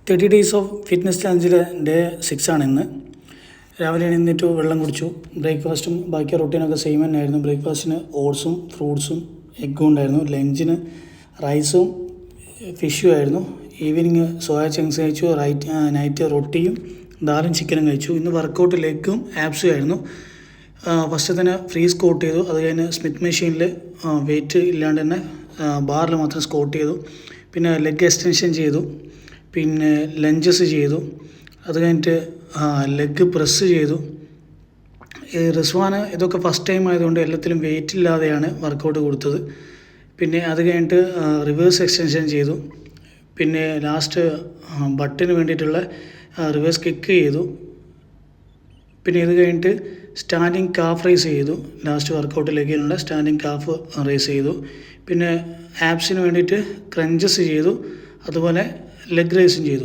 30 days of fitness ചാലഞ്ചിലെ day 6 ആണ് ഇന്ന്. രാവിലെ എഴുന്നേറ്റു, വെള്ളം കുടിച്ചു. ബ്രേക്ക്ഫാസ്റ്റും ബാക്കി റൊട്ടീനൊക്കെ സെയിം തന്നെയായിരുന്നു. ബ്രേക്ക്ഫാസ്റ്റിന് ഓട്സും ഫ്രൂട്ട്സും എഗ്ഗും ഉണ്ടായിരുന്നു. ലഞ്ചിന് റൈസും ഫിഷും ആയിരുന്നു. ഈവനിങ് സോയ ചങ്ക്സ് കഴിച്ചു. നൈറ്റ് റൊട്ടിയും ദാലും ചിക്കനും കഴിച്ചു. ഇന്ന് വർക്കൗട്ട് ലെഗും ആപ്സും ആയിരുന്നു. ഫസ്റ്റ് തന്നെ ഫ്രീ സ്കോട്ട് ചെയ്തു. അത് കഴിഞ്ഞ് സ്മിത്ത് മെഷീനിൽ വെയിറ്റ് ഇല്ലാണ്ട് തന്നെ ബാറിൽ മാത്രം സ്കോട്ട് ചെയ്തു. പിന്നെ ലെഗ് എക്സ്റ്റൻഷൻ ചെയ്തു. പിന്നെ ലഞ്ചസ് ചെയ്തു. അത് കഴിഞ്ഞിട്ട് ലെഗ് പ്രസ് ചെയ്തു. റിസ്വാന് ഇതൊക്കെ ഫസ്റ്റ് ടൈം ആയതുകൊണ്ട് എല്ലാത്തിലും വെയിറ്റ് ഇല്ലാതെയാണ് വർക്കൗട്ട് കൊടുത്തത്. പിന്നെ അത് കഴിഞ്ഞിട്ട് റിവേഴ്സ് എക്സ്റ്റൻഷൻ ചെയ്തു. പിന്നെ ലാസ്റ്റ് ബട്ടിന് വേണ്ടിയിട്ടുള്ള റിവേഴ്സ് കിക്ക് ചെയ്തു. പിന്നെ ഇത് കഴിഞ്ഞിട്ട് സ്റ്റാൻഡിങ് കാഫ് റേസ് ചെയ്തു. ലാസ്റ്റ് വർക്കൗട്ടിലേക്കുള്ള സ്റ്റാൻഡിങ് കാഫ് റേസ് ചെയ്തു. പിന്നെ ആപ്സിന് വേണ്ടിയിട്ട് ക്രഞ്ചസ് ചെയ്തു. അതുപോലെ ലെഗ് റേസും ചെയ്തു.